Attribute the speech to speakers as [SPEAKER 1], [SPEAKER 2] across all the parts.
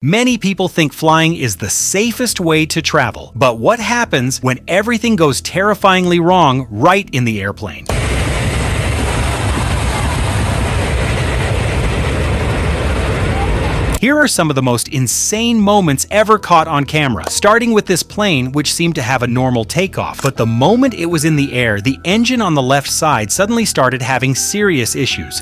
[SPEAKER 1] Many people think flying is the safest way to travel, but what happens when everything goes terrifyingly wrong right in the airplane? Here are some of the most insane moments ever caught on camera, starting with this plane which seemed to have a normal takeoff, but the moment it was in the air, the engine on the left side suddenly started having serious issues.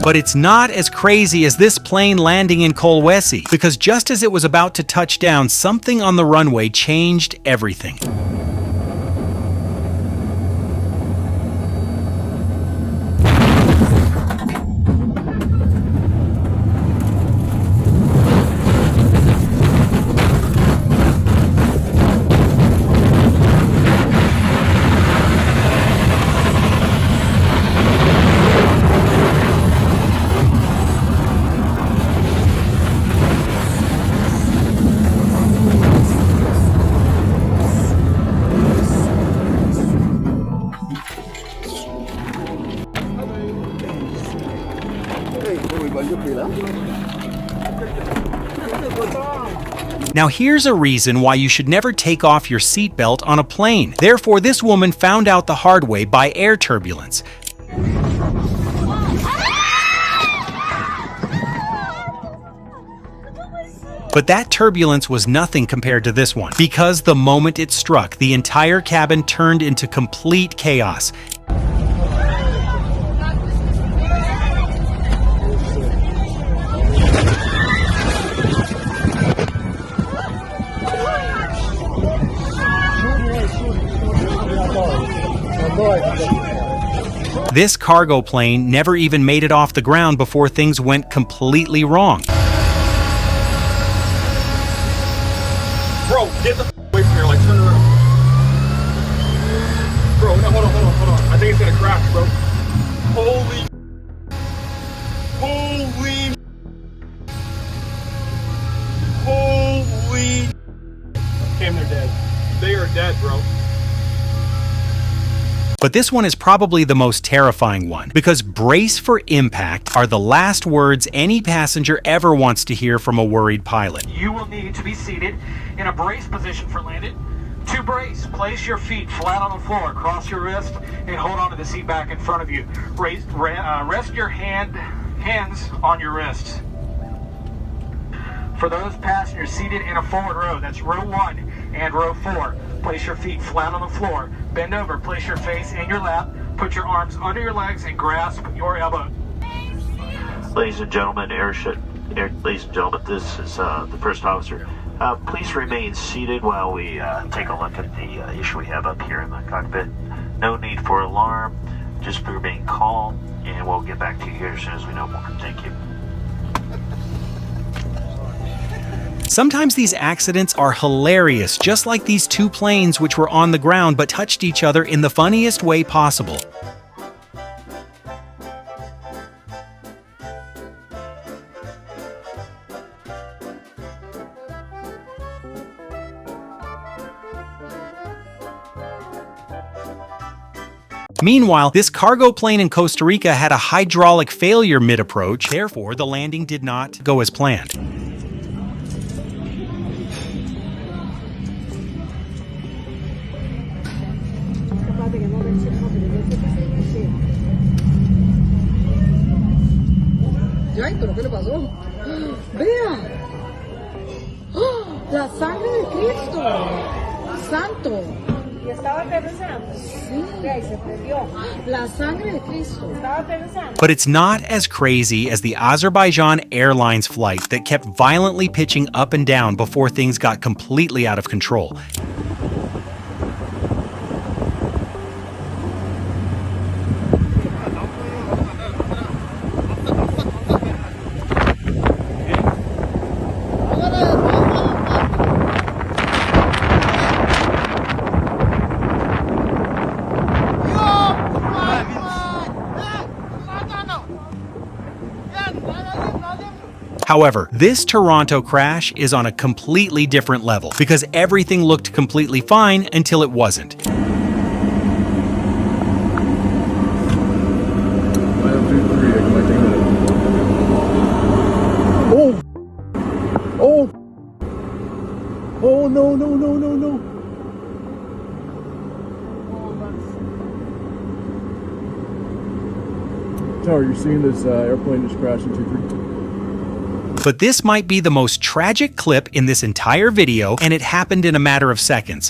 [SPEAKER 1] But it's not as crazy as this plane landing in Kolwezi, because just as it was about to touch down, something on the runway changed everything. Now here's a reason why you should never take off your seatbelt on a plane. Therefore, this woman found out the hard way by air turbulence. But that turbulence was nothing compared to this one, because the moment it struck, the entire cabin turned into complete chaos. This cargo plane never even made it off the ground before things went completely wrong.
[SPEAKER 2] Bro, get the away from here, like turn around. Bro, no, hold on. I think it's gonna crash, bro. Holy. Damn, they're dead. They are dead, bro.
[SPEAKER 1] But this one is probably the most terrifying one, because brace for impact are the last words any passenger ever wants to hear from a worried pilot.
[SPEAKER 3] You will need to be seated in a brace position for landing. To brace, place your feet flat on the floor, cross your wrist, and hold on to the seat back in front of you. Rest your hands on your wrists. For those passengers seated in a forward row, that's row 1 and row 4, place your feet flat on the floor. Bend over, place your face in your lap, put your arms under your legs, and grasp your elbow.
[SPEAKER 4] Ladies and gentlemen, ladies and gentlemen, this is the first officer. Please remain seated while we take a look at the issue we have up here in the cockpit. No need for alarm, just remain calm, and we'll get back to you here as soon as we know more. Thank you.
[SPEAKER 1] Sometimes these accidents are hilarious, just like these two planes which were on the ground but touched each other in the funniest way possible. Meanwhile, this cargo plane in Costa Rica had a hydraulic failure mid-approach, therefore the landing did not go as planned.
[SPEAKER 5] Ay, pero ¿qué le pasó? ¡Vea! ¡Oh! ¡La sangre de Cristo! ¡Santo!
[SPEAKER 6] ¿Y estaba aterrizando?
[SPEAKER 5] Sí.
[SPEAKER 6] Y se perdió.
[SPEAKER 5] La sangre de Cristo.
[SPEAKER 6] Estaba aterrizando.
[SPEAKER 1] But it's not as crazy as the Azerbaijan Airlines flight that kept violently pitching up and down before things got completely out of control. However, this Toronto crash is on a completely different level because everything looked completely fine until it wasn't.
[SPEAKER 2] Oh! Oh! Oh, no, no, no, no, no. Tower, you're seeing this airplane just crash into 2-3.
[SPEAKER 1] But this might be the most tragic clip in this entire video, and it happened in a matter of seconds.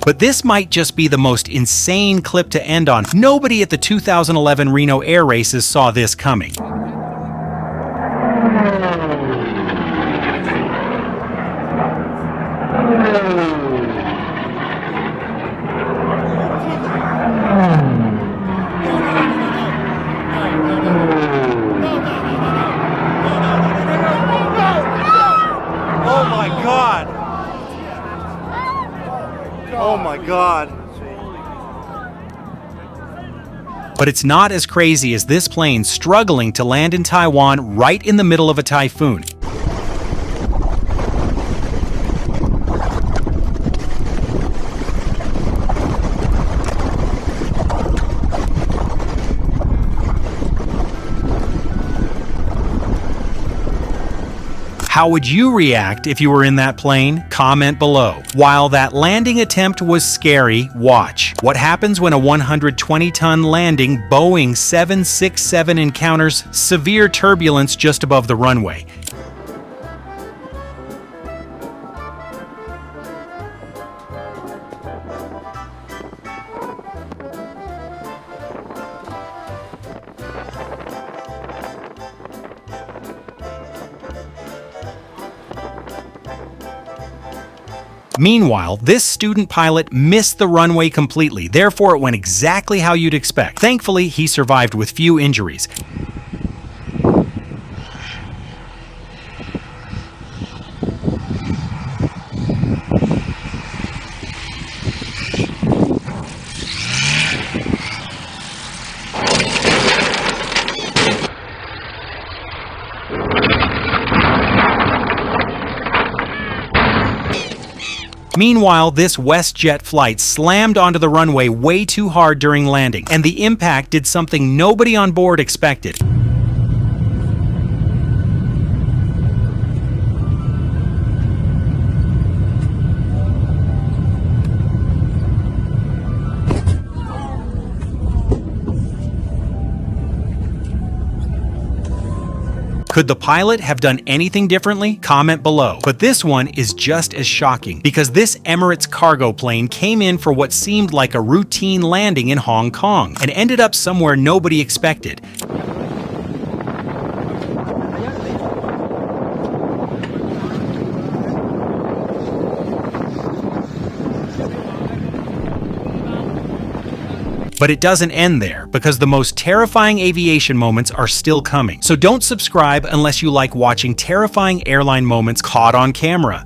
[SPEAKER 1] But this might just be the most insane clip to end on. Nobody at the 2011 Reno air races saw this coming.
[SPEAKER 7] Oh my God! Oh my God!
[SPEAKER 1] But it's not as crazy as this plane struggling to land in Taiwan right in the middle of a typhoon. How would you react if you were in that plane? Comment below. While that landing attempt was scary, watch. What happens when a 120-ton landing Boeing 767 encounters severe turbulence just above the runway? Meanwhile, this student pilot missed the runway completely, therefore it went exactly how you'd expect. Thankfully, he survived with few injuries. Meanwhile, this WestJet flight slammed onto the runway way too hard during landing, and the impact did something nobody on board expected. Could the pilot have done anything differently? Comment below. But this one is just as shocking because this Emirates cargo plane came in for what seemed like a routine landing in Hong Kong and ended up somewhere nobody expected. But it doesn't end there, because the most terrifying aviation moments are still coming. So don't subscribe unless you like watching terrifying airline moments caught on camera.